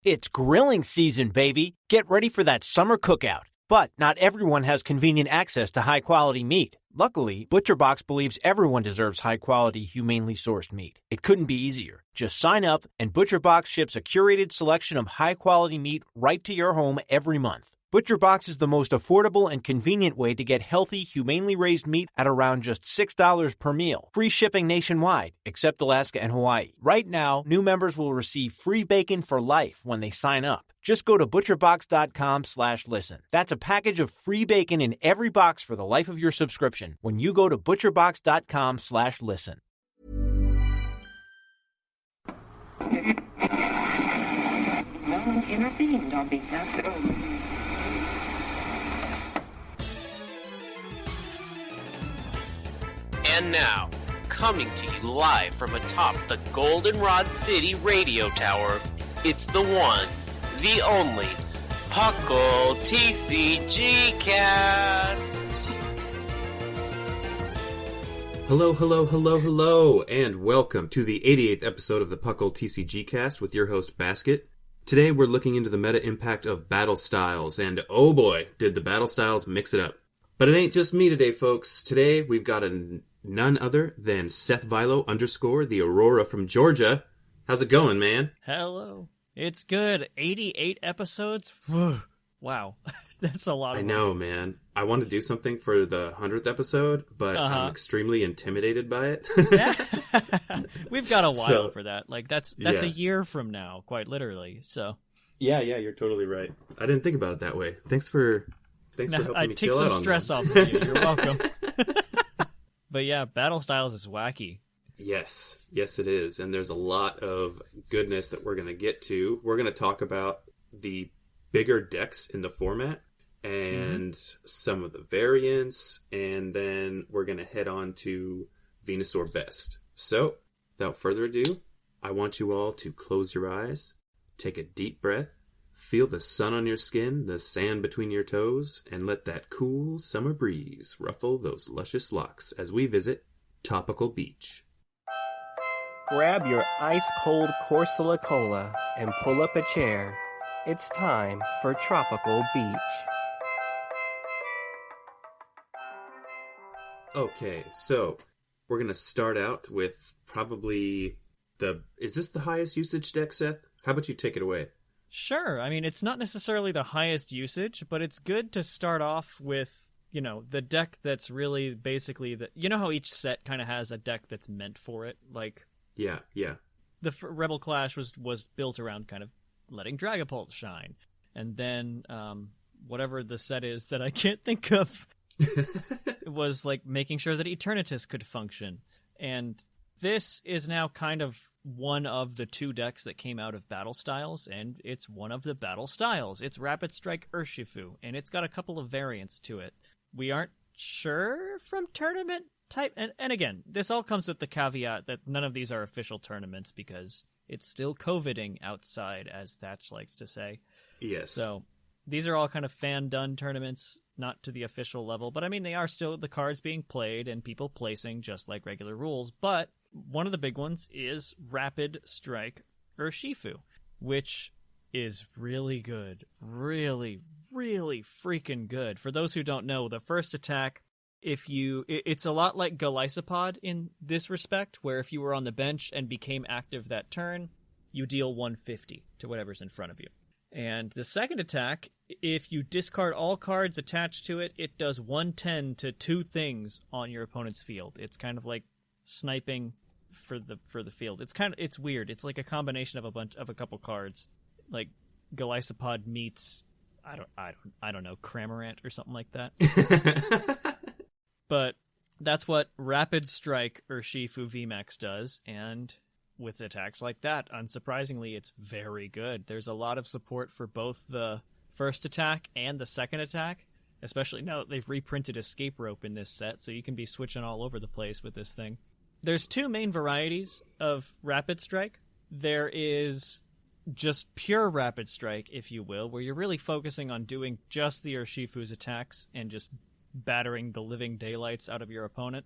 It's grilling season, baby. Get ready for that summer cookout. But not everyone has convenient access to high-quality meat. Luckily, ButcherBox believes everyone deserves high-quality, humanely sourced meat. It couldn't be easier. Just sign up, and ButcherBox ships a curated selection of high-quality meat right to your home every month. ButcherBox is the most affordable and convenient way to get healthy, humanely raised meat at around just $6 per meal. Free shipping nationwide, except Alaska and Hawaii. Right now, new members will receive free bacon for life when they sign up. Just go to butcherbox.com/listen. That's a package of free bacon in every box for the life of your subscription when you go to butcherbox.com/listen. No one intervened on behalf of... And now, coming to you live from atop the Goldenrod City radio tower, it's the one, the only, Puckle TCG Cast! Hello, and welcome to the 88th episode of the Puckle TCG Cast with your host, Basket. Today we're looking into the meta impact of battle styles, and oh boy, did the battle styles mix it up. But it ain't just me today, folks. Today we've got none other than Seth Vilo _ the Aurora from Georgia. How's it going, man? Hello. It's good. 88 episodes? Wow. That's a lot of I know, man. I want to do something for the 100th episode, but I'm extremely intimidated by it. We've got a while for that. Like, that's a year from now, quite literally. So. Yeah, you're totally right. I didn't think about it that way. Thanks for helping me chill out on that. I take some stress off of you. You're welcome. But yeah, Battle Styles is wacky. Yes, it is. And there's a lot of goodness that we're going to get to. We're going to talk about the bigger decks in the format and some of the variants. And then we're going to head on to Venusaur Best. So, without further ado, I want you all to close your eyes, take a deep breath, feel the sun on your skin, the sand between your toes, and let that cool summer breeze ruffle those luscious locks as we visit Topical Beach. Grab your ice-cold Corsola Cola and pull up a chair. It's time for Tropical Beach. Okay, so we're going to start out with probably is this the highest usage deck, Seth? How about you take it away? Sure. I mean, it's not necessarily the highest usage, but it's good to start off with, the deck that's really basically how each set kind of has a deck that's meant for it? Like, yeah. The Rebel Clash was built around kind of letting Dragapult shine. And then whatever the set is that I can't think of was like making sure that Eternatus could function. And this is now kind of one of the two decks that came out of Battle Styles, and it's one of the Battle Styles. It's Rapid Strike Urshifu, and it's got a couple of variants to it. We aren't sure from tournament type, and again, this all comes with the caveat that none of these are official tournaments because it's still COVIDing outside, as Thatch likes to say. Yes. So these are all kind of fan-done tournaments, not to the official level, but I mean, they are still the cards being played and people placing just like regular rules, but one of the big ones is Rapid Strike Urshifu, which is really good. Really, really freaking good. For those who don't know, the first attack, it's a lot like Golisopod in this respect, where if you were on the bench and became active that turn, you deal 150 to whatever's in front of you. And the second attack, if you discard all cards attached to it, it does 110 to two things on your opponent's field. It's kind of like sniping for the field. It's weird. It's like a combination of a couple cards, like Golisopod meets I don't know, Cramorant or something like that. But that's what Rapid Strike Urshifu VMAX does, and with attacks like that, unsurprisingly, it's very good. There's a lot of support for both the first attack and the second attack, especially now that they've reprinted Escape Rope in this set, so you can be switching all over the place with this thing. There's two main varieties of Rapid Strike. There is just pure Rapid Strike, if you will, where you're really focusing on doing just the Urshifu's attacks and just battering the living daylights out of your opponent,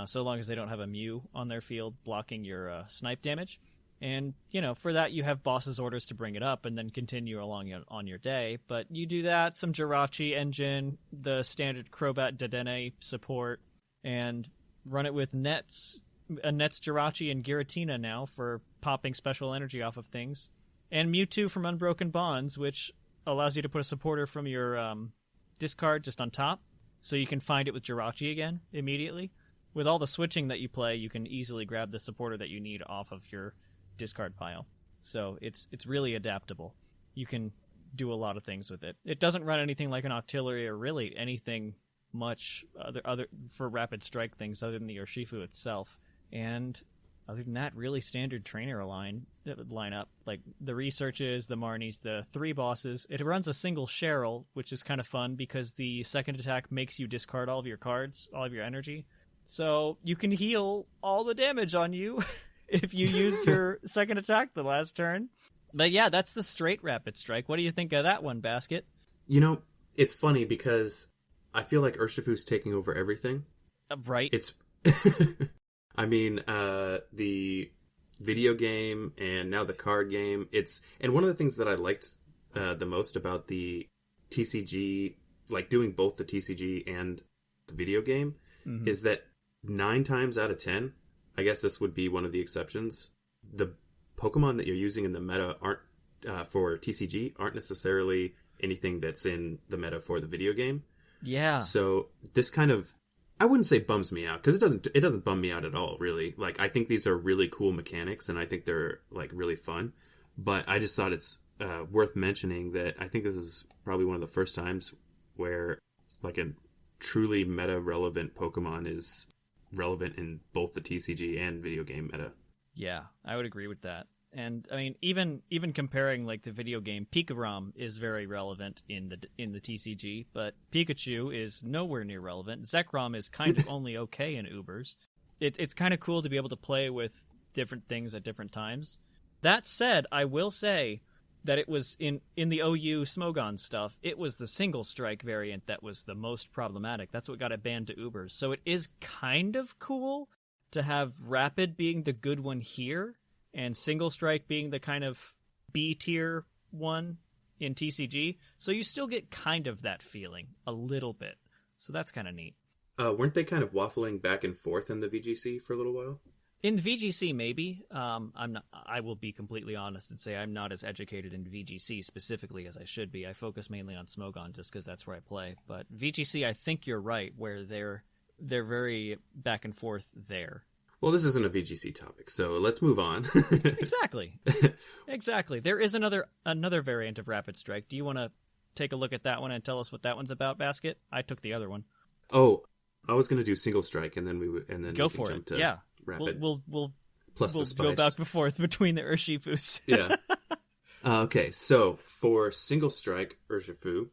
so long as they don't have a Mew on their field blocking your snipe damage. And, for that you have boss's orders to bring it up and then continue along on your day. But you do that, some Jirachi engine, the standard Crobat Dedenne support, and run it with Nets Jirachi and Giratina now for popping special energy off of things. And Mewtwo from Unbroken Bonds, which allows you to put a supporter from your discard just on top, so you can find it with Jirachi again immediately. With all the switching that you play, you can easily grab the supporter that you need off of your discard pile. So it's really adaptable. You can do a lot of things with it. It doesn't run anything like an Octillery or really anything much other for rapid strike things other than the Urshifu itself. And other than that, really standard trainer lineup, like the researches, the Marnies, the 3 bosses. It runs a single Cheryl, which is kind of fun because the second attack makes you discard all of your cards, all of your energy. So you can heal all the damage on you if you used your second attack the last turn. But yeah, that's the straight rapid strike. What do you think of that one, Basket? It's funny because I feel like Urshifu's taking over everything. Right. It's... I mean, the video game and now the card game, and one of the things that I liked the most about the TCG, like doing both the TCG and the video game, is that 9 times out of 10, I guess this would be one of the exceptions, the Pokemon that you're using in the meta aren't for TCG aren't necessarily anything that's in the meta for the video game. Yeah. So this kind of, I wouldn't say bums me out, because it doesn't bum me out at all, really. Like, I think these are really cool mechanics, and I think they're, like, really fun. But I just thought it's worth mentioning that I think this is probably one of the first times where, like, a truly meta-relevant Pokemon is relevant in both the TCG and video game meta. Yeah, I would agree with that. And I mean, even comparing like the video game, Pikarom is very relevant in the TCG, but Pikachu is nowhere near relevant. Zekrom is kind of only okay in Ubers. It's kind of cool to be able to play with different things at different times. That said, I will say that it was in the OU Smogon stuff, it was the single strike variant that was the most problematic. That's what got it banned to Ubers. So it is kind of cool to have Rapid being the good one here, and Single Strike being the kind of B-tier one in TCG. So you still get kind of that feeling, a little bit. So that's kind of neat. Weren't they kind of waffling back and forth in the VGC for a little while? In VGC, maybe. I will be completely honest and say I'm not as educated in VGC specifically as I should be. I focus mainly on Smogon just because that's where I play. But VGC, I think you're right, where they're very back and forth there. Well, this isn't a VGC topic, so let's move on. Exactly. There is another variant of Rapid Strike. Do you want to take a look at that one and tell us what that one's about, Basket? I took the other one. Oh, I was going to do Single Strike, and then go for it. Yeah, Rapid. We'll Plus the spice. Go back and forth between the Urshifus. Yeah. Okay, so for Single Strike Urshifu,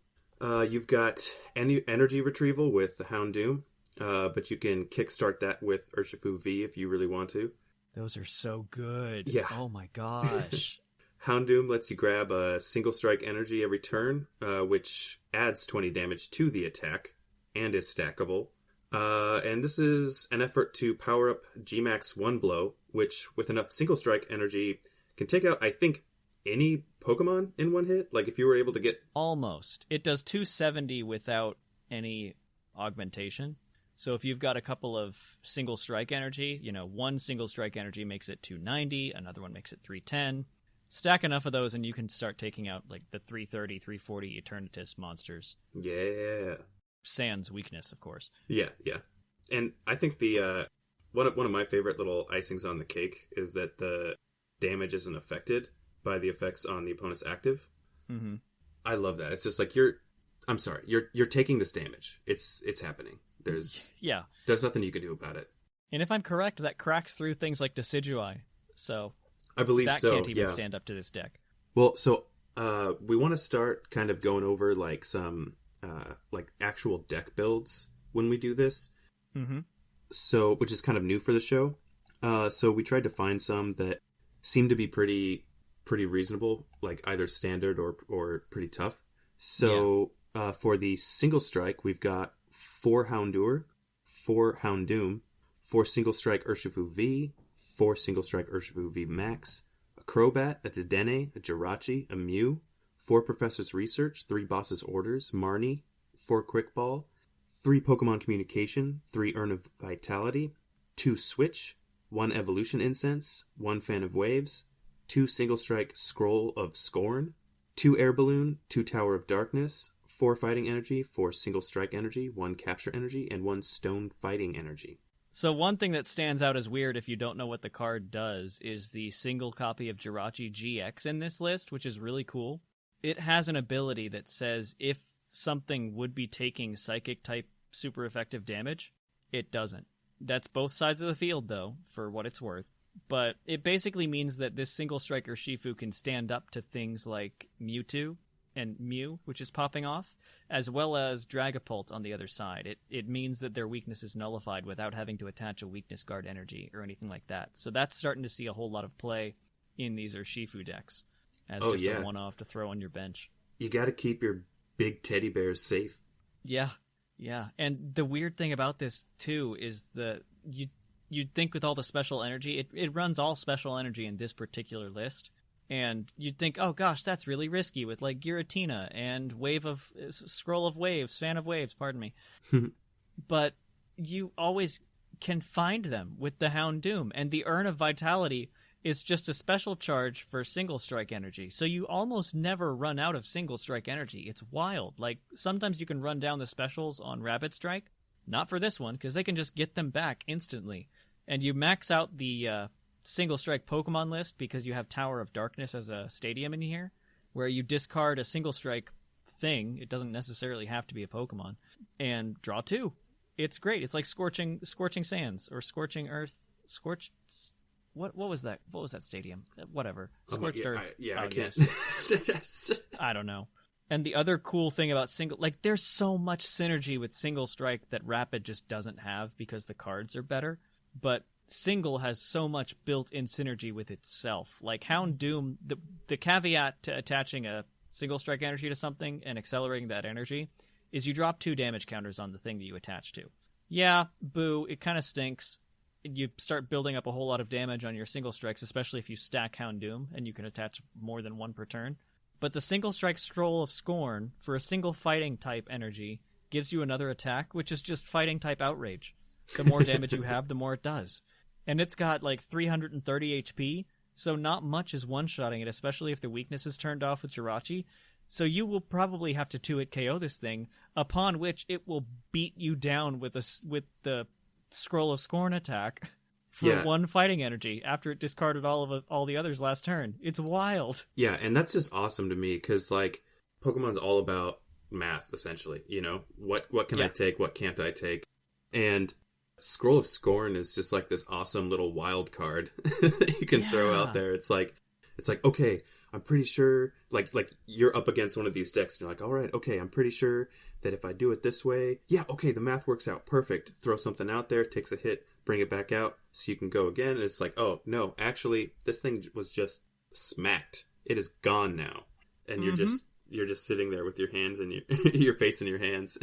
you've got energy retrieval with the Houndoom. But you can kickstart that with Urshifu V if you really want to. Those are so good. Yeah. Oh my gosh. Houndoom lets you grab a single strike energy every turn, which adds 20 damage to the attack and is stackable. And this is an effort to power up Gmax One Blow, which with enough single strike energy can take out, I think, any Pokemon in one hit. Like if you were able to get... Almost. It does 270 without any augmentation. So if you've got a couple of single strike energy, one single strike energy makes it 290, another one makes it 310. Stack enough of those and you can start taking out like the 330, 340 Eternatus monsters. Yeah. Sans weakness, of course. Yeah. And I think the one of my favorite little icings on the cake is that the damage isn't affected by the effects on the opponent's active. Mm-hmm. I love that. It's just like you're taking this damage. It's happening. There's nothing you can do about it. And if I'm correct, that cracks through things like Decidueye. So I believe that can't even stand up to this deck. Well, so we want to start kind of going over like some like actual deck builds when we do this. Mm-hmm. So, which is kind of new for the show. So we tried to find some that seem to be pretty reasonable, like either standard or pretty tough. So for the single strike, we've got 4 Houndour, 4 Houndoom, 4 single strike Urshifu V, 4 single strike Urshifu V Max, Crobat, a Dedenne, a Jirachi, a Mew, 4 Professor's Research, 3 Boss's Orders, Marnie, 4 Quick Ball, 3 Pokemon Communication, 3 Urn of Vitality, 2 Switch, 1 Evolution Incense, 1 Fan of Waves, 2 Single Strike Scroll of Scorn, 2 Air Balloon, 2 Tower of Darkness, 4 Fighting Energy, 4 Single Strike Energy, 1 Capture Energy, and 1 Stone Fighting Energy. So one thing that stands out as weird if you don't know what the card does is the single copy of Jirachi GX in this list, which is really cool. It has an ability that says if something would be taking Psychic-type super effective damage, it doesn't. That's both sides of the field, though, for what it's worth. But it basically means that this single striker Shifu can stand up to things like Mewtwo and Mew, which is popping off, as well as Dragapult on the other side. It means that their weakness is nullified without having to attach a weakness guard energy or anything like that. So that's starting to see a whole lot of play in these Urshifu decks as a one-off to throw on your bench. You gotta keep your big teddy bears safe. Yeah. And the weird thing about this, too, is that you'd think with all the special energy, it runs all special energy in this particular list. And you'd think, oh gosh, that's really risky with like Giratina and Scroll of Waves, Fan of Waves, pardon me. But you always can find them with the Houndoom, and the Urn of Vitality is just a special charge for single strike energy. So you almost never run out of single strike energy. It's wild. Like sometimes you can run down the specials on Rapid Strike. Not for this one, because they can just get them back instantly. And you max out the single strike Pokemon list because you have Tower of Darkness as a stadium in here, where you discard a single strike thing. It doesn't necessarily have to be a Pokemon, and draw 2. It's great. It's like Scorching Sands or Scorching Earth. What was that? What was that stadium? Whatever. Scorched Earth. I can't. I don't know. And the other cool thing about there's so much synergy with single strike that Rapid just doesn't have because the cards are better. But single has so much built-in synergy with itself. Like Houndoom, the caveat to attaching a single strike energy to something and accelerating that energy is you drop 2 damage counters on the thing that you attach to. Yeah, boo, it kind of stinks. You start building up a whole lot of damage on your single strikes, especially if you stack Houndoom, and you can attach more than 1 per turn. But the single strike Scroll of Scorn for a single fighting type energy gives you another attack, which is just fighting type Outrage. The more damage you have, the more it does. And it's got like 330 HP, so not much is one-shotting it, especially if the weakness is turned off with Jirachi. So you will probably have to 2-hit KO this thing, upon which it will beat you down with the Scroll of Scorn attack for 1 fighting energy after it discarded all the others last turn. It's wild. Yeah, and that's just awesome to me because like Pokemon's all about math essentially. You know, what can I take? What can't I take? And Scroll of Scorn is just like this awesome little wild card that you can throw out there. It's like okay, I'm pretty sure like you're up against one of these decks and you're like, all right, okay, I'm pretty sure that if I do it this way, okay, the math works out perfect. Throw something out there, takes a hit, bring it back out so you can go again. And it's like, oh no, actually this thing was just smacked. It is gone now. And you're just sitting there with your hands and your face in your hands.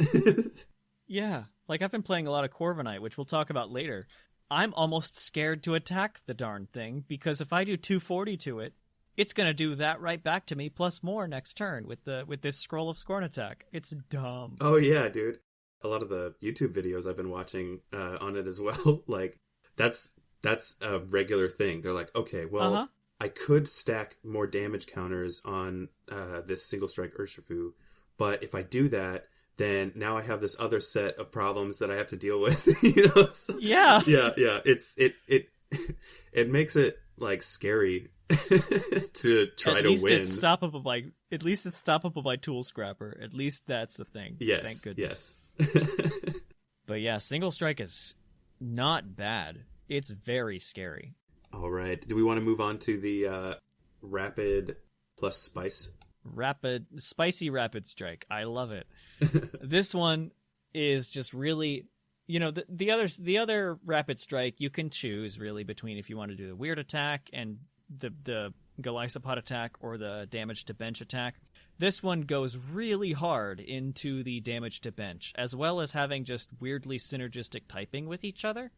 Yeah. Like, I've been playing a lot of Corviknight, which we'll talk about later. I'm almost scared to attack the darn thing, because if I do 240 to it, it's going to do that right back to me, plus more next turn with this Scroll of Scorn attack. It's dumb. Oh, yeah, dude. A lot of the YouTube videos I've been watching on it as well, like, that's a regular thing. They're like, okay, well, I could stack more damage counters on this single strike Urshifu, but if I do that, then now I have this other set of problems that I have to deal with, you know? So, yeah. It makes it like scary to try to win. At least it's stoppable by Tool Scrapper. At least that's the thing. Yes. Thank goodness. Yes. But yeah, single strike is not bad. It's very scary. All right. Do we want to move on to the Rapid plus Spice? Spicy Rapid Strike. I love it. This one is just really, you know, the other Rapid Strike you can choose really between if you want to do the weird attack and the Golisopod attack or the damage to bench attack. This one goes really hard into the damage to bench, as well as having just weirdly synergistic typing with each other.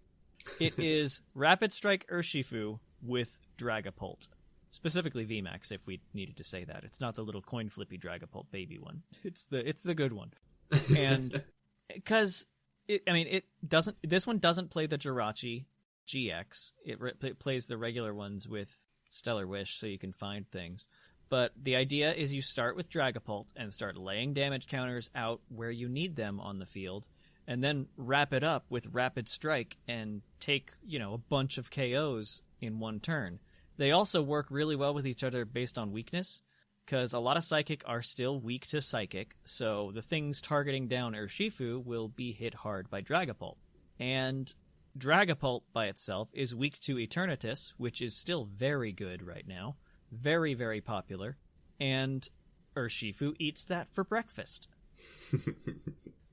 It is Rapid Strike Urshifu with Dragapult. Specifically VMAX, if we needed to say that. It's not the little coin flippy Dragapult baby one. It's the good one. And because this one doesn't play the Jirachi GX. It plays the regular ones with Stellar Wish, so you can find things. But the idea is you start with Dragapult and start laying damage counters out where you need them on the field, and then wrap it up with Rapid Strike and take, a bunch of KOs in one turn. They also work really well with each other based on weakness, because a lot of Psychic are still weak to Psychic, so the things targeting down Urshifu will be hit hard by Dragapult. And Dragapult by itself is weak to Eternatus, which is still very good right now. Very, very popular. And Urshifu eats that for breakfast.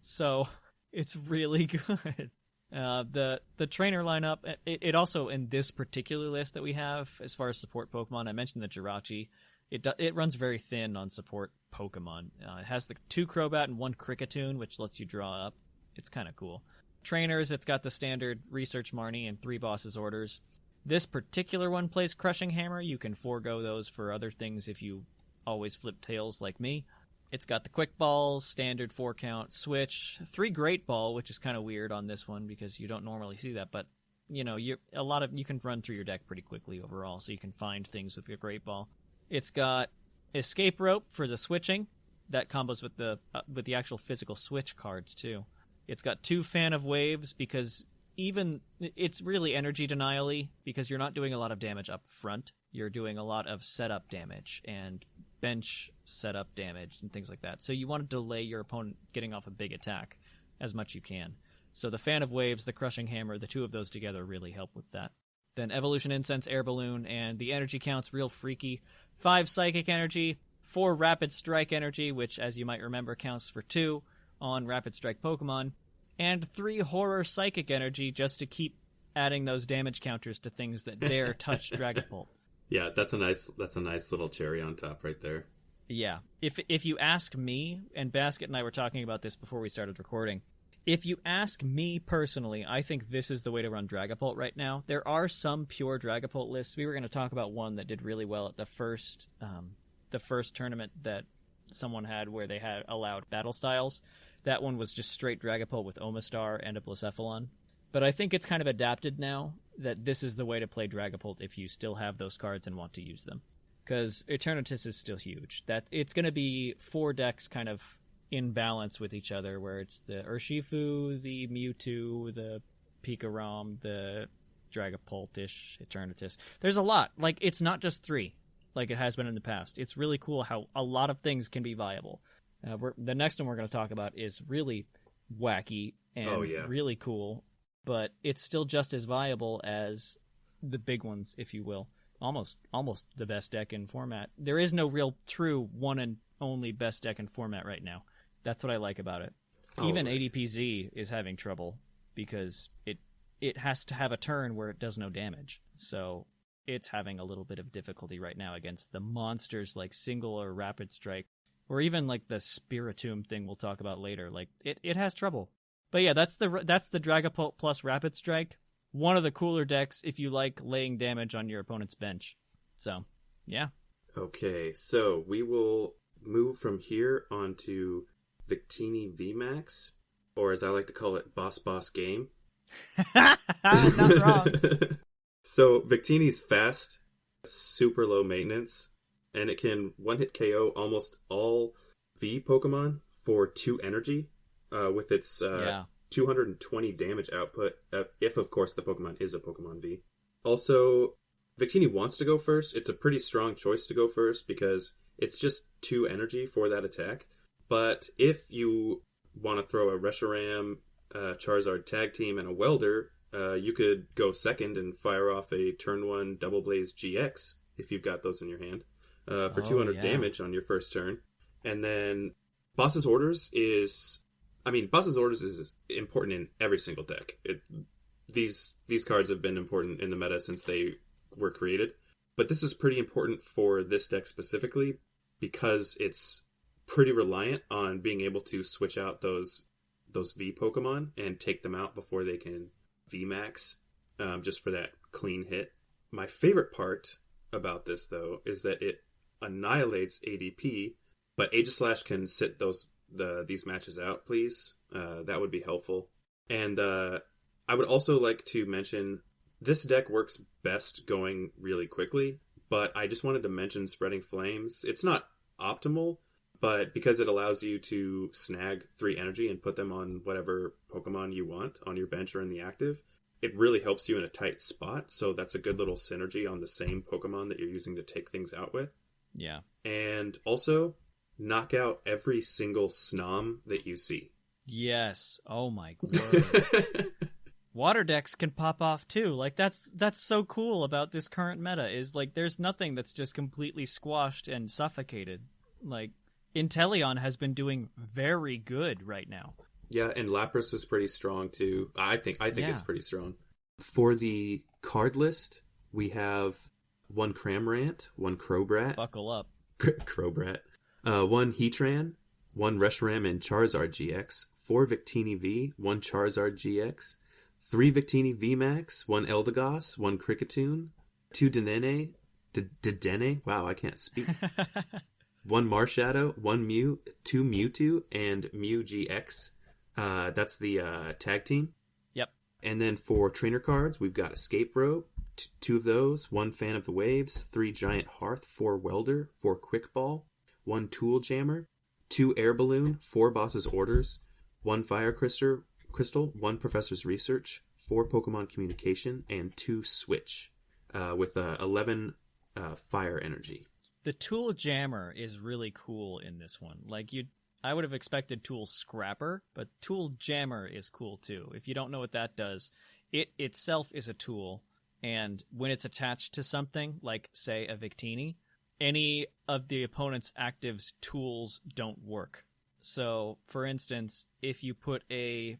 So, it's really good. The trainer lineup, it also, in this particular list that we have, as far as support Pokemon, I mentioned the Jirachi. It runs very thin on support Pokemon. It has the 2 Crobat and 1 Kricketune, which lets you draw up. It's kind of cool. Trainers, it's got the standard Research Marnie and 3 Bosses Orders. This particular one plays Crushing Hammer. You can forego those for other things if you always flip tails like me. It's got the Quick Balls, standard 4-count, Switch, 3 Great Ball, which is kind of weird on this one because you don't normally see that, but you can run through your deck pretty quickly overall, so you can find things with your Great Ball. It's got Escape Rope for the switching. That combos with the actual physical Switch cards too. It's got 2 Fan of Waves because it's really energy denial-y because you're not doing a lot of damage up front. You're doing a lot of setup damage and bench setup damage and things like that. So you want to delay your opponent getting off a big attack as much you can. So the Fan of Waves, the Crushing Hammer, the 2 of those together really help with that. Then Evolution Incense, Air Balloon, and the energy count's real freaky. 5 Psychic Energy, 4 Rapid Strike Energy, which, as you might remember, counts for 2 on Rapid Strike Pokemon, and 3 Horror Psychic Energy just to keep adding those damage counters to things that dare touch Dragapult. Yeah, that's a nice little cherry on top right there. Yeah. If you ask me, and Basket and I were talking about this before we started recording, if you ask me personally, I think this is the way to run Dragapult right now. There are some pure Dragapult lists. We were going to talk about one that did really well at the first tournament that someone had where they had allowed battle styles. That one was just straight Dragapult with Omastar and a Blacephalon. But I think it's kind of adapted now that this is the way to play Dragapult if you still have those cards and want to use them. Because Eternatus is still huge. That it's going to be 4 decks kind of in balance with each other, where it's the Urshifu, the Mewtwo, the Pikarom, the Dragapult-ish Eternatus. There's a lot. Like, it's not just 3, like it has been in the past. It's really cool how a lot of things can be viable. The next one we're going to talk about is really wacky and really cool, but it's still just as viable as the big ones, if you will. Almost the best deck in format. There is no real true one and only best deck in format right now. That's what I like about it. Even ADPZ is having trouble because it has to have a turn where it does no damage. So it's having a little bit of difficulty right now against the monsters like Single or Rapid Strike, or even like the Spiritomb thing we'll talk about later. Like it has trouble. But yeah, that's the Dragapult plus Rapid Strike. One of the cooler decks if you like laying damage on your opponent's bench. So, yeah. Okay, so we will move from here onto Victini VMAX, or as I like to call it, Boss Game. Not wrong. So Victini's fast, super low maintenance, and it can one-hit KO almost all V Pokemon for 2 energy with its 220 damage output, if, of course, the Pokemon is a Pokemon V. Also, Victini wants to go first. It's a pretty strong choice to go first because it's just 2 energy for that attack. But if you want to throw a Reshiram, Charizard Tag Team, and a Welder, you could go second and fire off a turn 1 Double Blaze GX, if you've got those in your hand, for 200 damage on your first turn. And then Boss's Orders is important in every single deck. These cards have been important in the meta since they were created. But this is pretty important for this deck specifically because it's pretty reliant on being able to switch out those V Pokemon and take them out before they can VMAX, just for that clean hit. My favorite part about this, though, is that it annihilates ADP, but Aegislash can sit these matches out, please. That would be helpful. And I would also like to mention this deck works best going really quickly, but I just wanted to mention Spreading Flames. It's not optimal, but because it allows you to snag 3 energy and put them on whatever Pokemon you want on your bench or in the active, it really helps you in a tight spot, so that's a good little synergy on the same Pokemon that you're using to take things out with. Yeah. And also, knock out every single Snom that you see. Yes. Oh my word. Water decks can pop off too. Like that's so cool about this current meta is like there's nothing that's just completely squashed and suffocated. Like Inteleon has been doing very good right now. Yeah, and Lapras is pretty strong too. I think Yeah. it's pretty strong. For the card list, we have 1 Cramorant, 1 Crowbrat. Buckle up. Crowbrat. 1 Heatran, 1 Reshiram and Charizard GX, 4 Victini V, 1 Charizard GX, 3 Victini VMAX, 1 Eldegoss, 1 Kricketune, 2 Dedenne, wow, I can't speak. 1 Marshadow, 1 Mew, 2 Mewtwo, and Mew GX. That's the tag team. Yep. And then for trainer cards, we've got Escape Rope, 2 of those, 1 Fan of the Waves, 3 Giant Hearth, 4 Welder, 4 Quick Ball, 1 Tool Jammer, 2 Air Balloon, 4 Boss's Orders, 1 Fire Crystal, 1 Professor's Research, 4 Pokemon Communication, and 2 Switch, with 11 Fire Energy. The Tool Jammer is really cool in this one. Like I would have expected Tool Scrapper, but Tool Jammer is cool too. If you don't know what that does, it itself is a tool, and when it's attached to something, like, say, a Victini, any of the opponent's active's tools don't work. So, for instance, if you put a,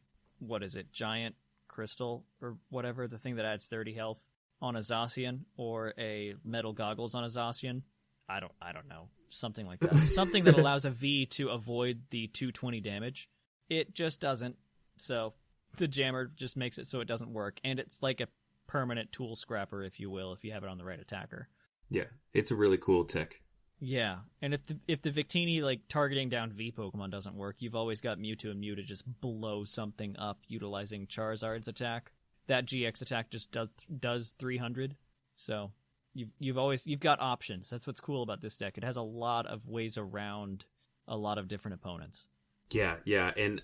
giant crystal, or whatever, the thing that adds 30 health, on a Zacian, or a metal goggles on a Zacian, I don't know, something like that. Something that allows a V to avoid the 220 damage. It just doesn't. So the jammer just makes it so it doesn't work. And it's like a permanent tool scrapper, if you will, if you have it on the right attacker. Yeah, it's a really cool tech. Yeah, and if the Victini like targeting down V Pokemon doesn't work, you've always got Mewtwo and Mew to just blow something up utilizing Charizard's attack. That GX attack just does 300. So you've got options. That's what's cool about this deck. It has a lot of ways around a lot of different opponents. Yeah, and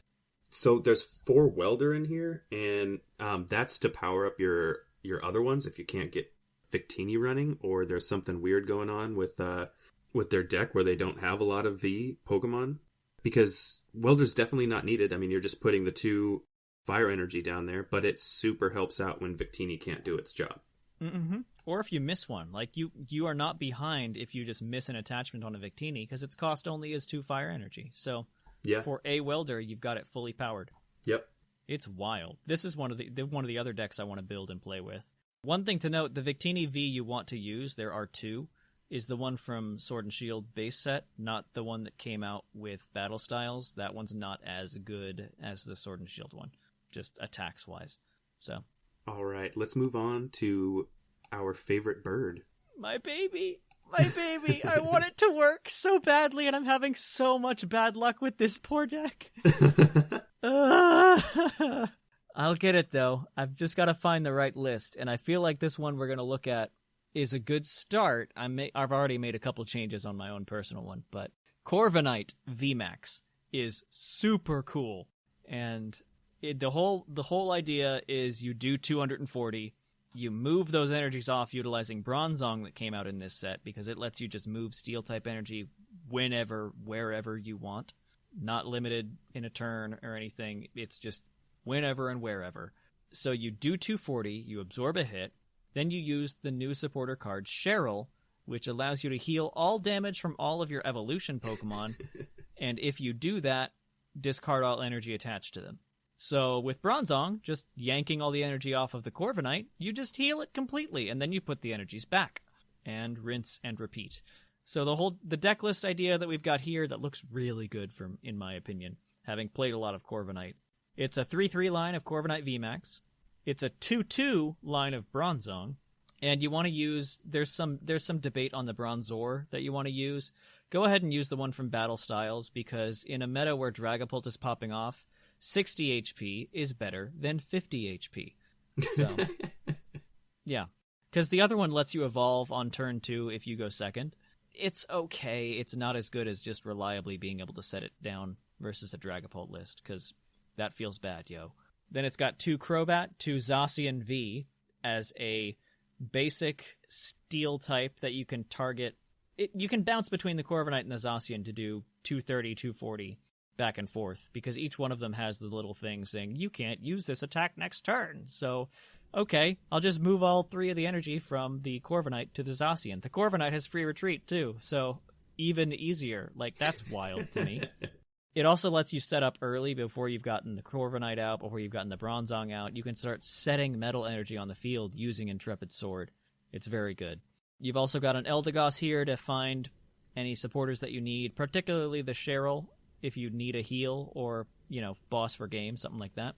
so there's 4 Welder in here, and that's to power up your other ones if you can't get Victini running, or there's something weird going on with their deck where they don't have a lot of V Pokemon, because Welder's definitely not needed. I mean, you're just putting the 2 Fire Energy down there, but it super helps out when Victini can't do its job. Mm-hmm. Or if you miss one, like you are not behind if you just miss an attachment on a Victini, because its cost only is 2 Fire Energy. So yeah, for a Welder, you've got it fully powered. Yep, it's wild. This is one of the other decks I want to build and play with. One thing to note: the Victini V you want to use, there are 2, is the one from Sword and Shield base set, not the one that came out with Battle Styles. That one's not as good as the Sword and Shield one, just attacks wise. So. All right, let's move on to our favorite bird. My baby! I want it to work so badly, and I'm having so much bad luck with this poor deck. I'll get it, though. I've just got to find the right list, and I feel like this one we're going to look at is a good start. I've already made a couple changes on my own personal one, but Corviknight VMAX is super cool, and the whole idea is you do 240, you move those energies off utilizing Bronzong that came out in this set, because it lets you just move Steel-type energy whenever, wherever you want. Not limited in a turn or anything, it's just whenever and wherever. So you do 240, you absorb a hit, then you use the new supporter card, Cheryl, which allows you to heal all damage from all of your evolution Pokemon, and if you do that, discard all energy attached to them. So with Bronzong, just yanking all the energy off of the Corviknight, you just heal it completely, and then you put the energies back, and rinse and repeat. So the deck list idea that we've got here that looks really good, in my opinion, having played a lot of Corviknight. It's a 3-3 line of Corviknight VMAX. It's a 2-2 line of Bronzong, And you want to use, there's some debate on the Bronzor that you want to use. Go ahead and use the one from Battle Styles, because in a meta where Dragapult is popping off, 60 HP is better than 50 HP. So, yeah. Because the other one lets you evolve on turn 2 if you go second. It's okay. It's not as good as just reliably being able to set it down versus a Dragapult list, because that feels bad, yo. Then it's got 2 Crobat, 2 Zacian V as a basic steel type that you can target. You can bounce between the Corviknight and the Zacian to do 230, 240 back and forth, because each one of them has the little thing saying, you can't use this attack next turn. So, okay, I'll just move all 3 of the energy from the Corviknight to the Zacian. The Corviknight has free retreat, too, so even easier. Like, that's wild to me. It also lets you set up early before you've gotten the Corviknight out, before you've gotten the Bronzong out. You can start setting metal energy on the field using Intrepid Sword. It's very good. You've also got an Eldegoss here to find any supporters that you need, particularly the Cheryl, if you need a heal or, boss for game, something like that.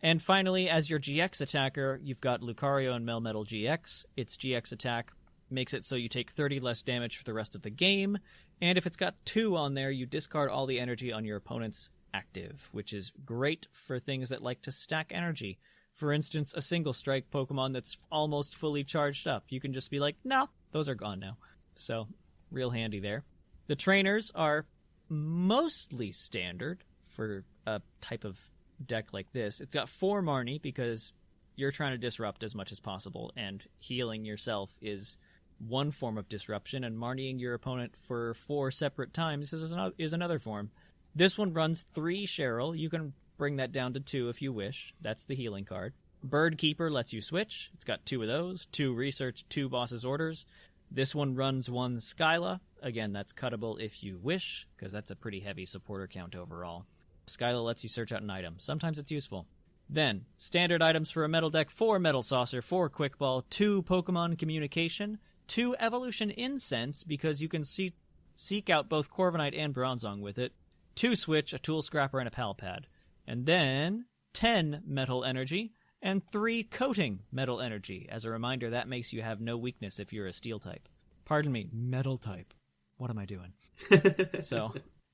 And finally, as your GX attacker, you've got Lucario and Melmetal GX. Its GX attack makes it so you take 30 less damage for the rest of the game, and if it's got 2 on there, you discard all the energy on your opponent's active, which is great for things that like to stack energy. For instance, a single strike Pokemon that's almost fully charged up. You can just be like, no, those are gone now. So, real handy there. The trainers are mostly standard for a type of deck like this. It's got 4 Marnie because you're trying to disrupt as much as possible, and healing yourself is one form of disruption, and Marnieing your opponent for 4 separate times is another form. This one runs 3 Cheryl. You can bring that down to 2 if you wish. That's the healing card. Bird Keeper lets you switch. It's got 2 of those. 2 Research, 2 Boss's Orders. This one runs 1 Skyla. Again, that's cuttable if you wish, because that's a pretty heavy supporter count overall. Skyla lets you search out an item. Sometimes it's useful. Then, standard items for a metal deck: 4 Metal Saucer, 4 Quick Ball, 2 Pokemon Communication, 2 Evolution Incense, because you can seek out both Corviknight and Bronzong with it, 2 Switch, a Tool Scrapper, and a Pal Pad. And then 10 Metal Energy, and 3 Coating Metal Energy. As a reminder, that makes you have no weakness if you're a Steel type. Pardon me, Metal type. What am I doing? So,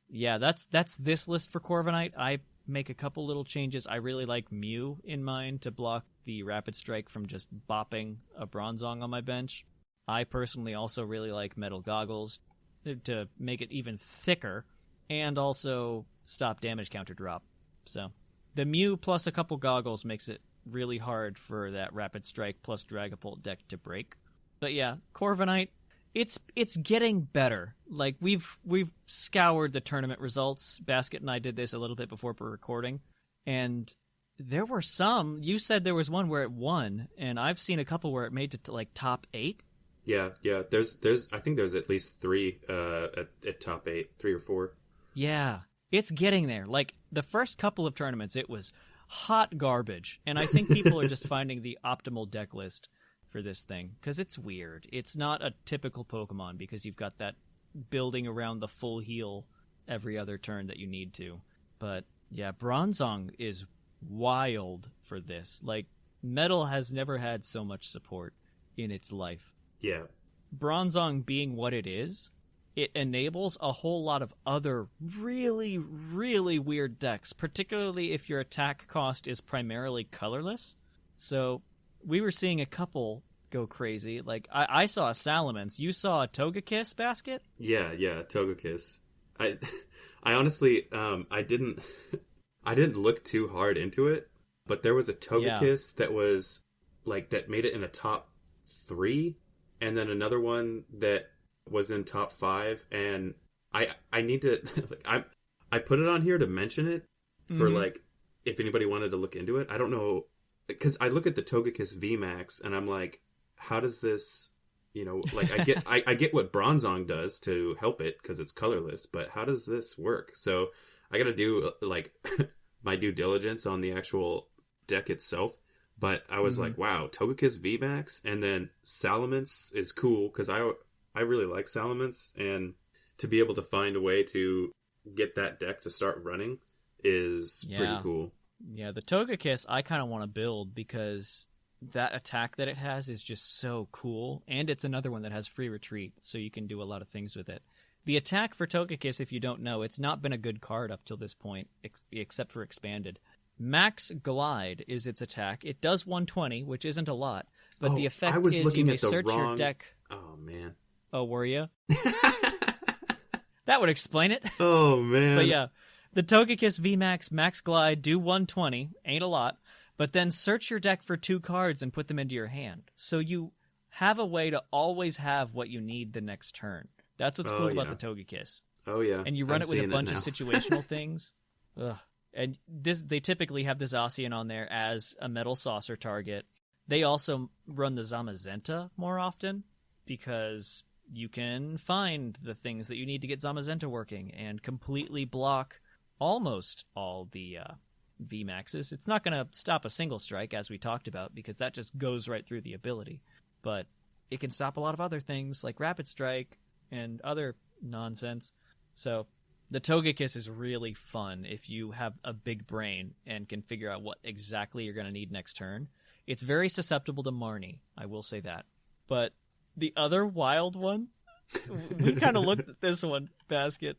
yeah, that's this list for Corviknight. I make a couple little changes. I really like Mew in mine to block the Rapid Strike from just bopping a Bronzong on my bench. I personally also really like Metal Goggles to make it even thicker and also stop damage counter drop. So the Mew plus a couple Goggles makes it really hard for that Rapid Strike plus Dragapult deck to break. But yeah, Corviknight, it's getting better. Like, we've scoured the tournament results. Basket and I did this a little bit before we're recording, and there were some. You said there was one where it won, and I've seen a couple where it made it to like top 8. Yeah. There's I think there's at least 3 at top 8, 3 or 4. Yeah, it's getting there. Like, the first couple of tournaments, it was hot garbage, and I think people are just finding the optimal deck list for this thing, because it's weird. It's not a typical Pokemon, because you've got that building around the full heal every other turn that you need to. But yeah, Bronzong is wild for this. Like, Metal has never had so much support in its life. Yeah. Bronzong being what it is, it enables a whole lot of other really, really weird decks, particularly if your attack cost is primarily colorless. So we were seeing a couple go crazy. Like, I saw a Salamence. You saw a Togekiss, Basket? Yeah, Togekiss. I honestly, I didn't look too hard into it, but there was a Togekiss that was, like, that made it in a top 3, and then another one that was in top 5, and I need to, like, I put it on here to mention it for, like, if anybody wanted to look into it. I don't know, because I look at the Togekiss VMAX, and I'm like, how does this, like, I get what Bronzong does to help it, because it's colorless, but how does this work? So I gotta do, like, my due diligence on the actual deck itself. But I was like, wow, Togekiss VMAX, and then Salamence is cool, because I really like Salamence, and to be able to find a way to get that deck to start running is pretty cool. Yeah, the Togekiss I kind of want to build, because that attack that it has is just so cool, and it's another one that has free retreat, so you can do a lot of things with it. The attack for Togekiss, if you don't know, it's not been a good card up till this point, except for Expanded. Max Glide is its attack. It does 120, which isn't a lot, but the effect is you may search your deck... Oh, man. Oh, were you? That would explain it. Oh, man. But yeah, the Togekiss VMAX Max Glide do 120, ain't a lot, but then search your deck for 2 cards and put them into your hand. So you have a way to always have what you need the next turn. That's what's cool about the Togekiss. Oh, yeah. And you run it with a bunch of situational things. Ugh. And they typically have the Zacian on there as a Metal Saucer target. They also run the Zamazenta more often because you can find the things that you need to get Zamazenta working and completely block almost all the VMAXs. It's not going to stop a single strike, as we talked about, because that just goes right through the ability. But it can stop a lot of other things, like Rapid Strike and other nonsense. So the Togekiss is really fun if you have a big brain and can figure out what exactly you're going to need next turn. It's very susceptible to Marnie, I will say that. But the other wild one, we kind of looked at this one, Basket.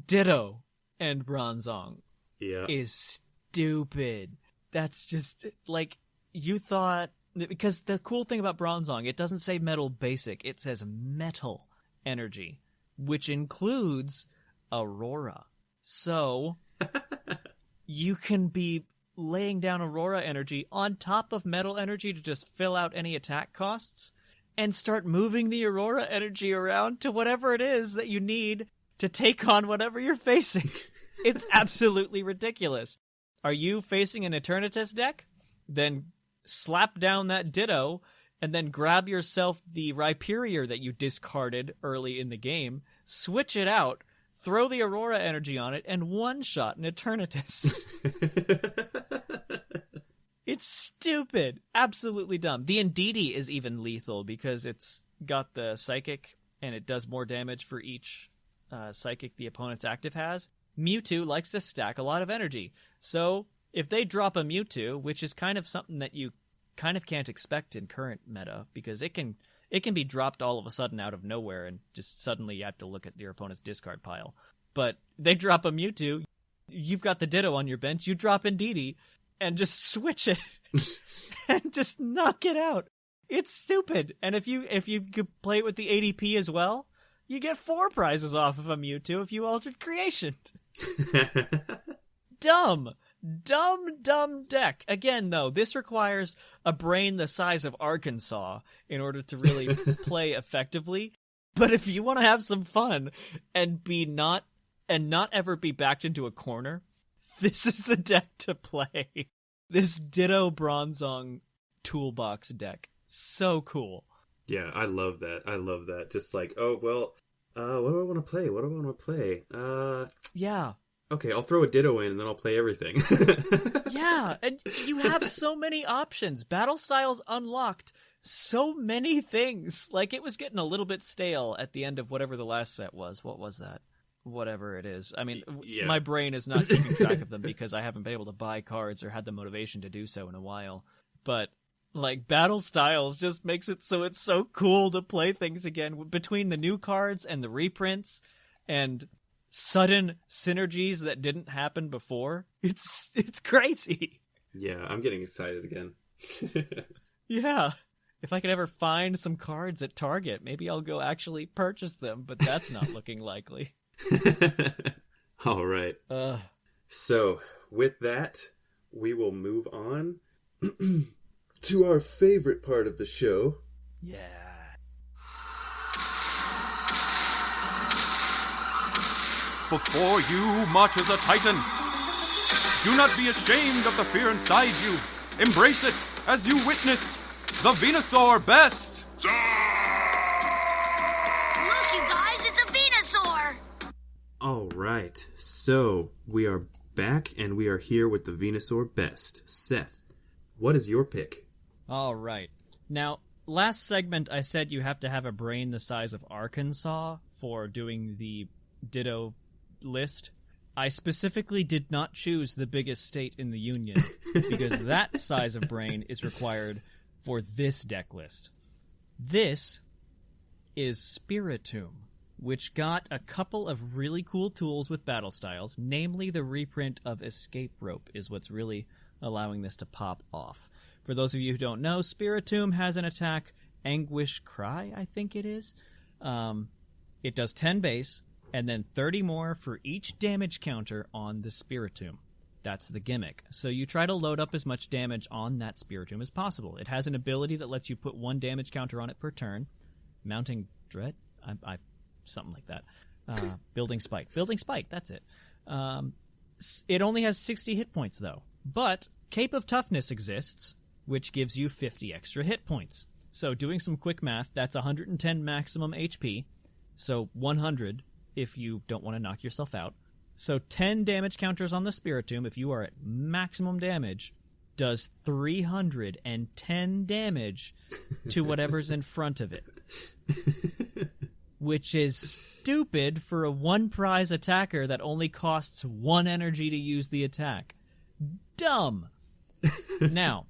Ditto and Bronzong is stupid. That's just, like, you thought... Because the cool thing about Bronzong, it doesn't say Metal Basic, it says Metal Energy, which includes Aurora. So, you can be laying down Aurora Energy on top of Metal Energy to just fill out any attack costs, and start moving the Aurora Energy around to whatever it is that you need to take on whatever you're facing. It's absolutely ridiculous. Are you facing an Eternatus deck? Then slap down that Ditto, and then grab yourself the Rhyperior that you discarded early in the game, switch it out, throw the Aurora Energy on it, and one-shot an Eternatus. It's stupid. Absolutely dumb. The Indeedee is even lethal because it's got the Psychic, and it does more damage for each Psychic the opponent's active has. Mewtwo likes to stack a lot of energy. So if they drop a Mewtwo, which is kind of something that you kind of can't expect in current meta, because it can be dropped all of a sudden out of nowhere, and just suddenly you have to look at your opponent's discard pile. But they drop a Mewtwo, you've got the Ditto on your bench, you drop Indeedee, and just switch it, and just knock it out. It's stupid. And if you could play it with the ADP as well, you get 4 prizes off of a Mewtwo if you altered Creation. Dumb deck. Again, though, this requires a brain the size of Arkansas in order to really play effectively. But if you want to have some fun and not ever be backed into a corner, this is the deck to play. This Ditto Bronzong toolbox deck. So cool. Yeah, I love that. Just like, oh, well, what do I want to play? Yeah. Okay, I'll throw a Ditto in and then I'll play everything. Yeah, and you have so many options. Battle Styles unlocked so many things. Like, it was getting a little bit stale at the end of whatever the last set was. What was that? Whatever it is. I mean, my brain is not keeping track of them because I haven't been able to buy cards or had the motivation to do so in a while. But, like, Battle Styles just makes it so it's so cool to play things again. Between the new cards and the reprints and sudden synergies that didn't happen before, it's crazy. Yeah, I'm getting excited again. Yeah. If I could ever find some cards at Target, maybe I'll go actually purchase them, but that's not looking likely. All right. So, with that, we will move on to our favorite part of the show. Yeah. Before you marches a titan. Do not be ashamed of the fear inside you. Embrace it as you witness the Venusaur Best. Look, you guys, it's a Venusaur. All right, so we are back and we are here with the Venusaur Best. Seth, what is your pick? All right. Now, last segment I said you have to have a brain the size of Arkansas for doing the Ditto list. I specifically did not choose the biggest state in the Union because that size of brain is required for this deck list. This is Spiritomb, which got a couple of really cool tools with battle styles, namely the reprint of Escape Rope is what's really allowing this to pop off. For those of you who don't know, Spiritomb has an attack, Anguish Cry, I think it is. It does 10 base, and then 30 more for each damage counter on the Spiritomb. That's the gimmick. So you try to load up as much damage on that Spiritomb as possible. It has an ability that lets you put 1 damage counter on it per turn. Mounting Dread? Something like that. Building Spite. Building Spite, that's it. It only has 60 hit points, though. But Cape of Toughness exists, which gives you 50 extra hit points. So doing some quick math, that's 110 maximum HP. So 100 if you don't want to knock yourself out. So 10 damage counters on the Spiritomb, if you are at maximum damage, does 310 damage to whatever's in front of it. Which is stupid for a 1-prize attacker that only costs 1 energy to use the attack. Dumb! Now,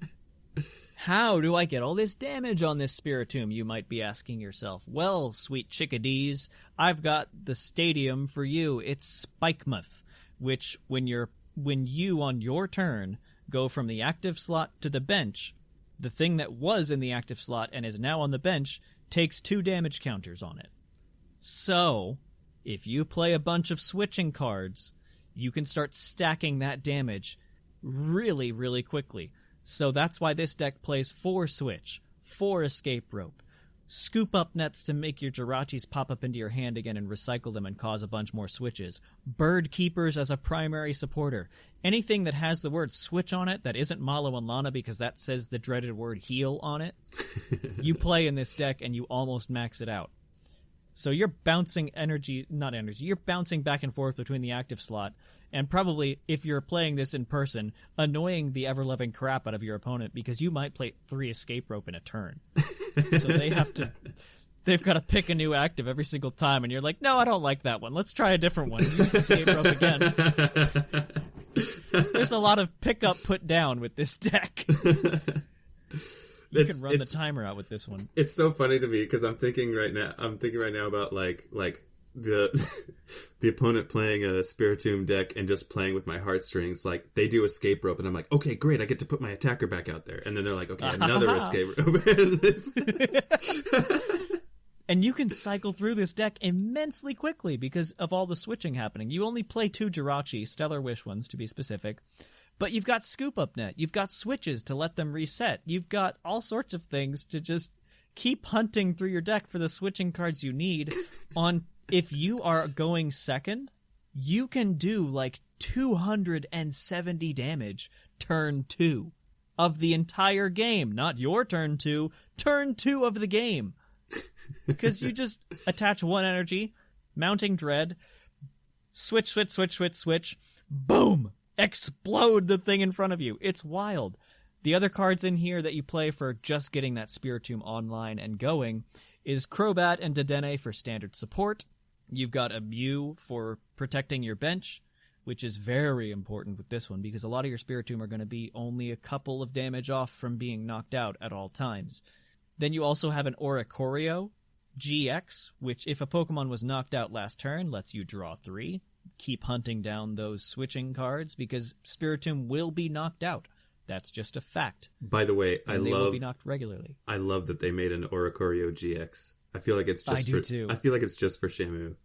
how do I get all this damage on this Spiritomb, you might be asking yourself. Well, sweet chickadees, I've got the stadium for you. It's Spikemuth, which when you on your turn go from the active slot to the bench, the thing that was in the active slot and is now on the bench takes 2 damage counters on it. So, if you play a bunch of switching cards, you can start stacking that damage really, really quickly. So that's why this deck plays 4 Switch, 4 Escape Rope, Scoop Up Nets to make your Jirachis pop up into your hand again and recycle them and cause a bunch more switches, Bird Keepers as a primary supporter, anything that has the word switch on it that isn't Malo and Lana because that says the dreaded word heal on it, you play in this deck and you almost max it out. So you're bouncing you're bouncing back and forth between the active slot, and probably, if you're playing this in person, annoying the ever-loving crap out of your opponent because you might play 3 Escape Rope in a turn. So they've got to pick a new active every single time, and you're like, no, I don't like that one. Let's try a different one. Use Escape Rope again. There's a lot of pick up, put down with this deck. You can run the timer out with this one. It's so funny to me because I'm thinking right now about like the opponent playing a Spiritomb deck and just playing with my heartstrings. Like they do Escape Rope and I'm like, okay, great, I get to put my attacker back out there. And then they're like, okay, another Escape Rope. And you can cycle through this deck immensely quickly because of all the switching happening. You only play 2 Jirachi, Stellar Wish ones to be specific. But you've got Scoop Up Net, you've got switches to let them reset, you've got all sorts of things to just keep hunting through your deck for the switching cards you need. If you are going second, you can do like 270 damage turn 2 of the entire game. Not your turn 2, turn 2 of the game. Because you just attach 1 energy, Mounting Dread, switch, boom! Explode the thing in front of you. It's wild. The other cards in here that you play for just getting that Spiritomb online and going is Crobat and Dedenne for standard support. You've got a Mew for protecting your bench, which is very important with this one because a lot of your Spiritomb are going to be only a couple of damage off from being knocked out at all times. Then you also have an Oricorio GX, which if a Pokemon was knocked out last turn, lets you draw 3. Keep hunting down those switching cards because Spiritomb will be knocked out. That's just a fact. By the way, they will be knocked regularly. I love that they made an Oricorio GX. I feel like it's just too. I feel like it's just for Shamu.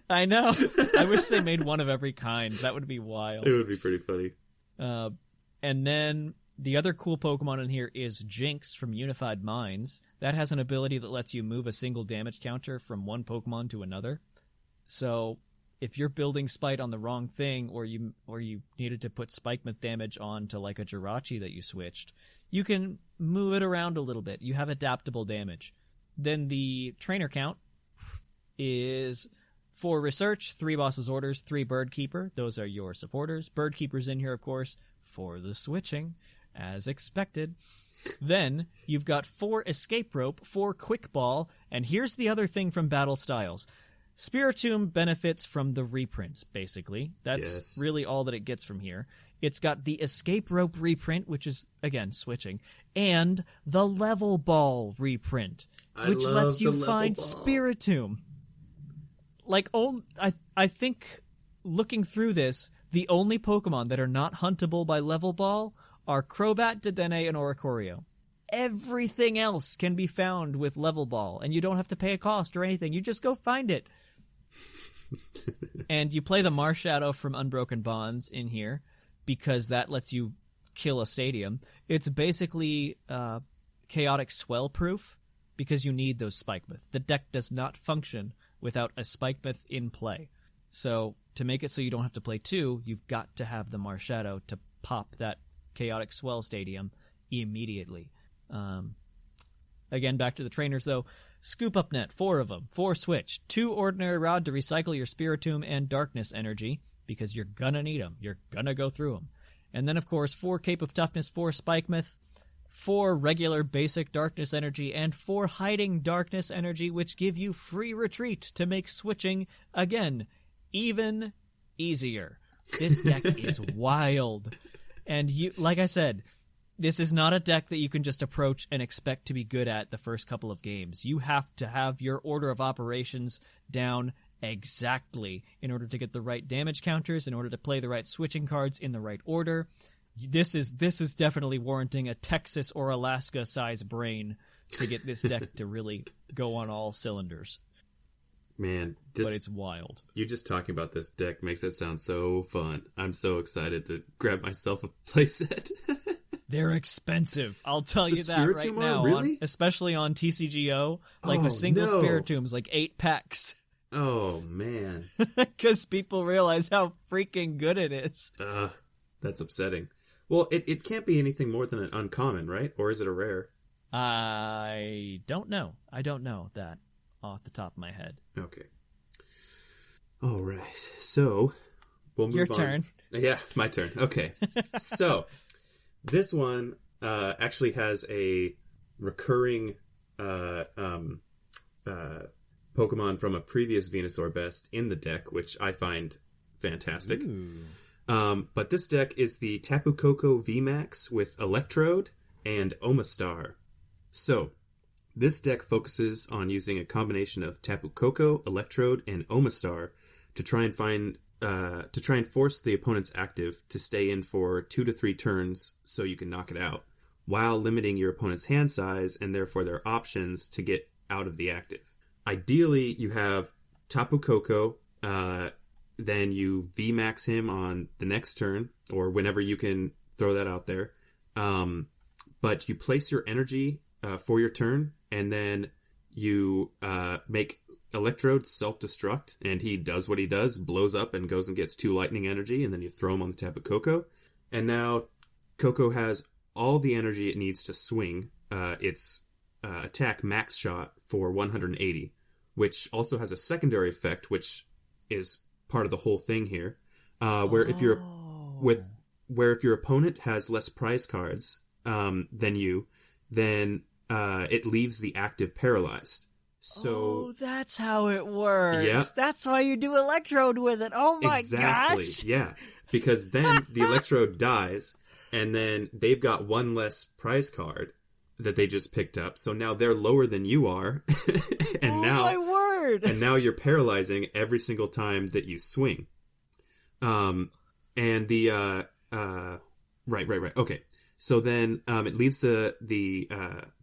I know. I wish they made one of every kind. That would be wild. It would be pretty funny. And then the other cool Pokemon in here is Jinx from Unified Minds. That has an ability that lets you move a single damage counter from one Pokemon to another. So if you're building Spite on the wrong thing, or you needed to put Spikemuth damage on to like a Jirachi that you switched, you can move it around a little bit. You have adaptable damage. Then the trainer count is 4 Research, 3 Boss's Orders, 3 Bird Keeper. Those are your supporters. Bird Keeper's in here, of course, for the switching, as expected. Then you've got 4 Escape Rope, 4 Quick Ball, and here's the other thing from Battle Styles. Spiritomb benefits from the reprints, basically. That's really all that it gets from here. It's got the Escape Rope reprint, which is, again, switching, and the Level Ball reprint, which lets you find Spiritomb. Like, I think, looking through this, the only Pokemon that are not huntable by Level Ball are Crobat, Dedenne, and Oricorio. Everything else can be found with Level Ball, and you don't have to pay a cost or anything. You just go find it. And you play the Marshadow from Unbroken Bonds in here, because that lets you kill a stadium. It's basically chaotic swell proof, because you need those Spikemouth. The deck does not function without a Spikemouth in play. So to make it so you don't have to play 2, you've got to have the Marshadow to pop that chaotic swell stadium immediately. Again, back to the trainers, though. Scoop Up Net, 4 of them. 4 switch. 2 Ordinary Rod to recycle your Spiritomb and Darkness energy, because you're gonna need them. You're gonna go through them. And then, of course, 4 Cape of Toughness, 4 Spikemouth, 4 regular basic Darkness energy, and 4 Hiding Darkness energy, which give you free retreat to make switching, again, even easier. This deck is wild. And you, like I said, this is not a deck that you can just approach and expect to be good at the first couple of games. You have to have your order of operations down exactly in order to get the right damage counters, in order to play the right switching cards in the right order. This is definitely warranting a Texas or Alaska size brain to get this deck to really go on all cylinders. Man, but it's wild. You just talking about this deck makes it sound so fun. I'm so excited to grab myself a playset. They're expensive. I'll tell you that right now. Really? Especially on TCGO. Like a single Spiritomb is like 8 packs. Oh, man. Because people realize how freaking good it is. That's upsetting. Well, it can't be anything more than an uncommon, right? Or is it a rare? I don't know. I don't know that off the top of my head. Okay. All right. So, we'll move on. Your turn. Yeah, my turn. Okay. So, this one actually has a recurring Pokemon from a previous Venusaur Best in the deck, which I find fantastic. But this deck is the Tapu Koko VMAX with Electrode and Omastar. So, this deck focuses on using a combination of Tapu Koko, Electrode, and Omastar to try and force the opponent's active to stay in for 2 to 3 turns so you can knock it out, while limiting your opponent's hand size and therefore their options to get out of the active. Ideally, you have Tapu Koko, then you VMAX him on the next turn, or whenever you can throw that out there. But you place your energy for your turn, and then you make Electrode self-destruct, and he does what he does, blows up and goes and gets 2 lightning energy, and then you throw him on the Tapu Koko. And now Koko has all the energy it needs to swing its attack max shot for 180, which also has a secondary effect, which is part of the whole thing here, where if your opponent has less prize cards than you, then it leaves the active paralyzed. So that's how it works. Yeah. That's why you do Electrode with it. Oh my gosh. Yeah, because then the Electrode dies, and then they've got 1 less prize card that they just picked up. So now they're lower than you are, and my word! And now you're paralyzing every single time that you swing. And the right. Okay. So then it leaves the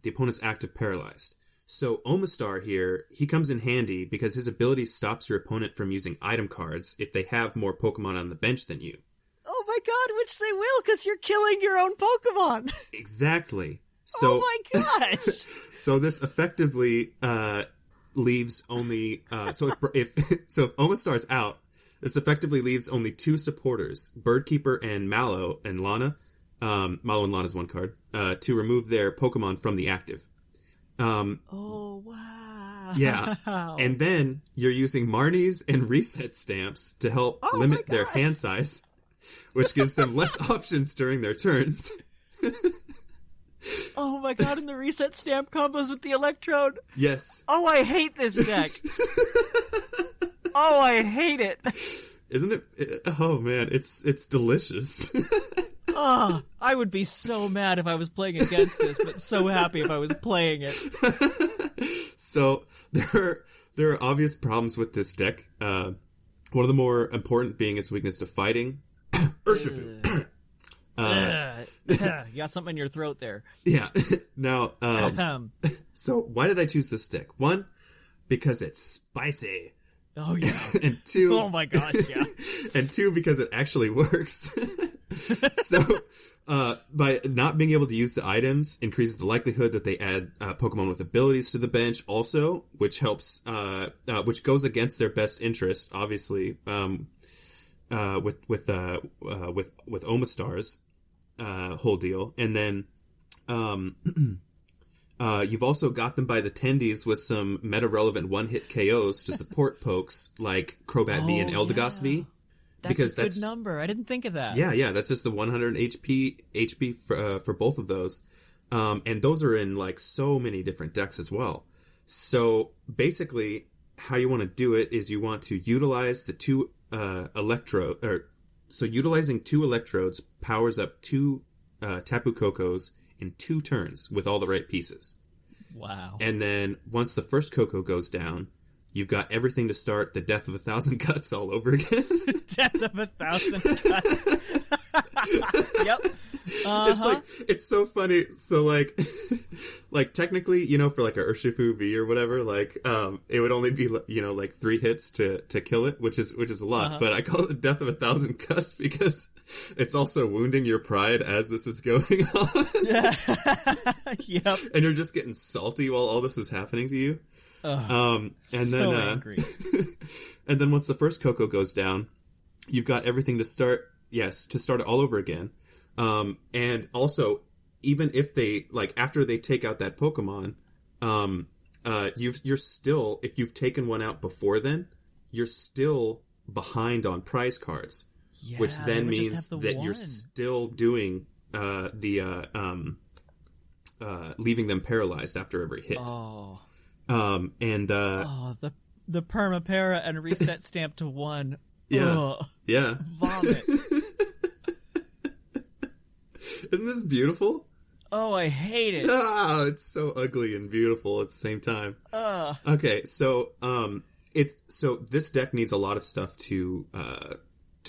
opponent's active paralyzed. So Omastar here, he comes in handy because his ability stops your opponent from using item cards if they have more Pokemon on the bench than you. Oh my god, which they will, because you're killing your own Pokemon! Exactly. So, oh my gosh! So this effectively leaves only... So if Omastar's out, this effectively leaves only 2 supporters, Birdkeeper and Mallow and Lana. Mallow and Lana's 1 card, to remove their Pokemon from the active. Oh, wow. Yeah. And then you're using Marnies and reset stamps to help limit their hand size, which gives them less options during their turns. Oh my god, and the reset stamp combos with the Electrode. Yes. Oh, I hate this deck. Oh, I hate it. Isn't it? Oh man, it's delicious. I would be so mad if I was playing against this, but so happy if I was playing it. So there are obvious problems with this deck. One of the more important being its weakness to fighting. Urshifu. You got something in your throat there. Yeah. Now, so why did I choose this deck? One, because it's spicy. Oh yeah. And two, oh my gosh, yeah. And two, because it actually works. So, by not being able to use the items increases the likelihood that they add Pokemon with abilities to the bench also, which helps, which goes against their best interest, obviously, with Omastar's, whole deal. And then, you've also got them by the tendies with some meta-relevant one-hit KOs to support pokes like Crobat V and Eldegoss V. That's a good number. I didn't think of that. Yeah, that's just the 100 HP for both of those. And those are in like so many different decks as well. So basically, how you want to do it is you want to utilize the two utilizing two electrodes powers up two Tapu Kokos in 2 turns with all the right pieces. Wow. And then once the first Koko goes down, you've got everything to start the Death of 1,000 Cuts all over again. Death of 1,000 Cuts. Yep. Uh-huh. It's so funny. So like technically, for like a Urshifu V or whatever, like, it would only be, like 3 hits to kill it, which is a lot. Uh-huh. But I call it Death of 1,000 Cuts because it's also wounding your pride as this is going on. Yep. And you're just getting salty while all this is happening to you. Angry. And then once the first Koko goes down, you've got everything to start it all over again. And also, even if they, after they take out that Pokemon, you're still, if you've taken one out before then, you're still behind on prize cards, which then means that you're still doing, leaving them paralyzed after every hit. Oh. The Permapara and reset stamp to 1. Yeah. Ugh. Yeah. Vomit. Isn't this beautiful? Oh, I hate it. It's so ugly and beautiful at the same time. Okay, so this deck needs a lot of stuff to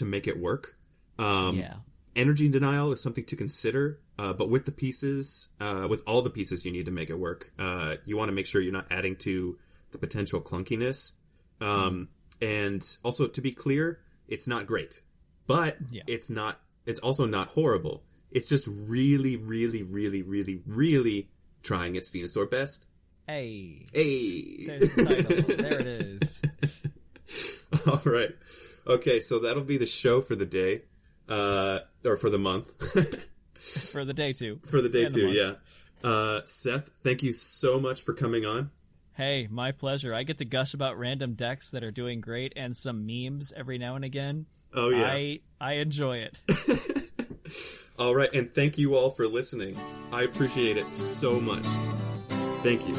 make it work. Energy denial is something to consider, but with the pieces, with all the pieces you need to make it work, you want to make sure you're not adding to the potential clunkiness. And also, to be clear, it's not great, but it's also not horrible. It's just really, really, really, really, really trying its Venusaur best. Hey. There's the title. There it is. All right. Okay, so that'll be the show for the day. Or for the month. For the day, too. For the day, too, yeah. Seth, thank you so much for coming on. Hey, my pleasure. I get to gush about random decks that are doing great and some memes every now and again. Oh, yeah. I enjoy it. All right, and thank you all for listening. I appreciate it so much. Thank you.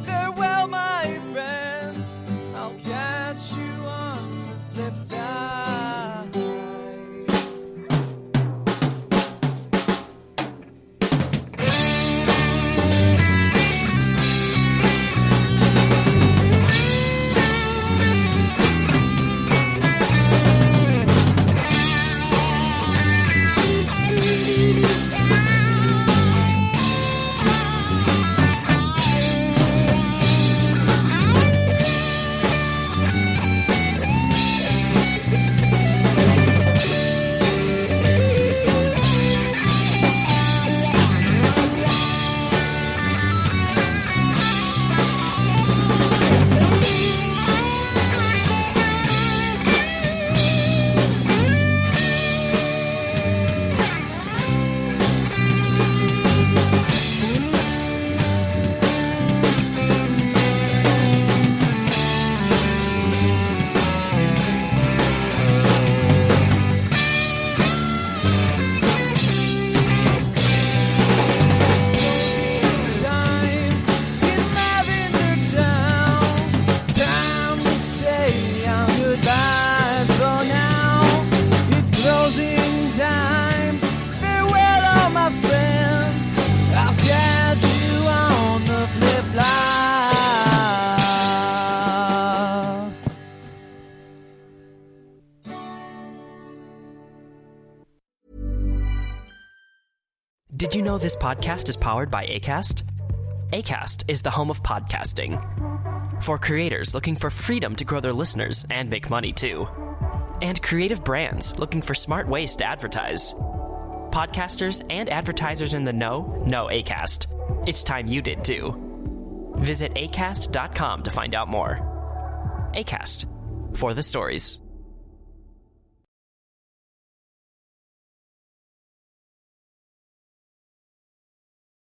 Farewell, my Did you know this podcast is powered by Acast? Acast is the home of podcasting. For creators looking for freedom to grow their listeners and make money too. And creative brands looking for smart ways to advertise. Podcasters and advertisers in the know Acast. It's time you did too. Visit acast.com to find out more. Acast, for the stories.